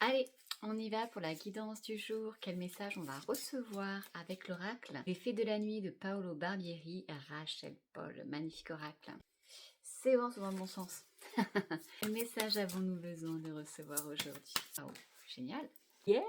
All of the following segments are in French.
Allez, on y va pour la guidance du jour. Quel message on va recevoir avec l'oracle Les Fées de la Nuit de Paolo Barbieri et Rachel Paul. Magnifique oracle. C'est bon, c'est dans le bon sens. Quel message avons-nous besoin de recevoir aujourd'hui? Oh, génial. Yeah.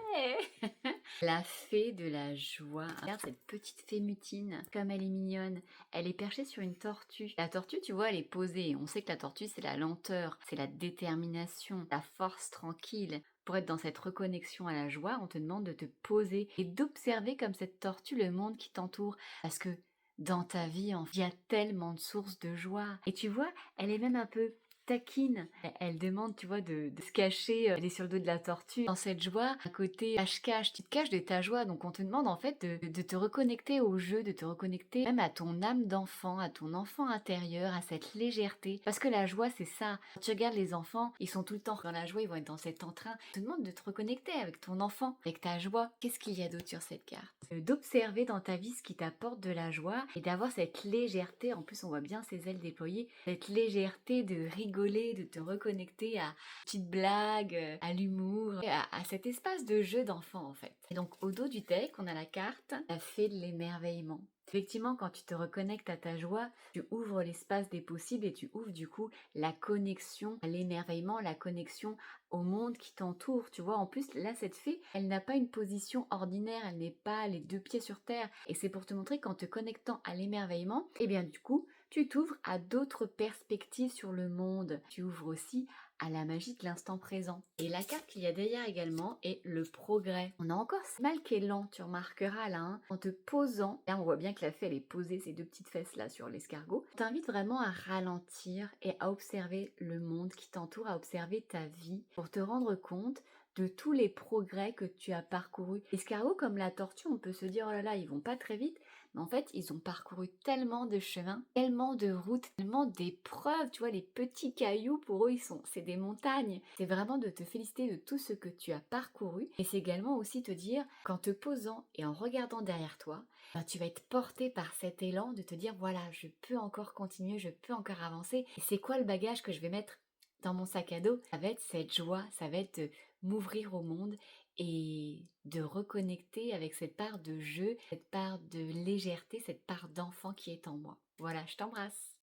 La fée de la joie. Regarde cette petite fée mutine, comme elle est mignonne. Elle est perchée sur une tortue. La tortue, tu vois, elle est posée. On sait que la tortue, c'est la lenteur, c'est la détermination, la force tranquille. Pour être dans cette reconnexion à la joie, on te demande de te poser et d'observer comme cette tortue le monde qui t'entoure. Parce que dans ta vie, il y a tellement de sources de joie. Et tu vois, elle est même un peu taquine. Elle demande, tu vois, de se cacher. Elle est sur le dos de la tortue. Dans cette joie, à côté, cache-cache, tu te caches de ta joie. Donc on te demande en fait de te reconnecter au jeu, de te reconnecter même à ton âme d'enfant, à ton enfant intérieur, à cette légèreté. Parce que la joie, c'est ça. Quand tu regardes les enfants, ils sont tout le temps dans la joie, ils vont être dans cet entrain. On te demande de te reconnecter avec ton enfant, avec ta joie. Qu'est-ce qu'il y a d'autre sur cette carte? D'observer dans ta vie ce qui t'apporte de la joie et d'avoir cette légèreté. En plus, on voit bien ses ailes déployées. Cette légèreté de rigoler, de te reconnecter à petites blagues, à l'humour, à cet espace de jeu d'enfant en fait. Et donc au dos du deck, on a la carte la fée de l'émerveillement. Effectivement, quand tu te reconnectes à ta joie, tu ouvres l'espace des possibles et tu ouvres du coup la connexion à l'émerveillement, la connexion au monde qui t'entoure. Tu vois, en plus, là, cette fée, elle n'a pas une position ordinaire, elle n'est pas les deux pieds sur terre. Et c'est pour te montrer qu'en te connectant à l'émerveillement, eh bien du coup, tu t'ouvres à d'autres perspectives sur le monde. Tu ouvres aussi à la magie de l'instant présent. Et la carte qu'il y a derrière également est le progrès. On a encore ce mal qui est lent, tu remarqueras là, hein, en te posant. Là, on voit bien que la fée, elle est posée, ces deux petites fesses là sur l'escargot. Je t'invite vraiment à ralentir et à observer le monde qui t'entoure, à observer ta vie pour te rendre compte de tous les progrès que tu as parcourus. L'escargot comme la tortue, on peut se dire oh là là, ils vont pas très vite, mais en fait, ils ont parcouru tellement de chemins, tellement de routes, tellement d'épreuves, tu vois, les petits cailloux pour eux, c'est des montagnes. C'est vraiment de te féliciter de tout ce que tu as parcouru et c'est également aussi te dire qu'en te posant et en regardant derrière toi, ben, tu vas être porté par cet élan de te dire voilà, je peux encore continuer, je peux encore avancer. Et c'est quoi le bagage que je vais mettre dans mon sac à dos? Ça va être cette joie, ça va être m'ouvrir au monde et de reconnecter avec cette part de jeu, cette part de légèreté, cette part d'enfant qui est en moi. Voilà, je t'embrasse.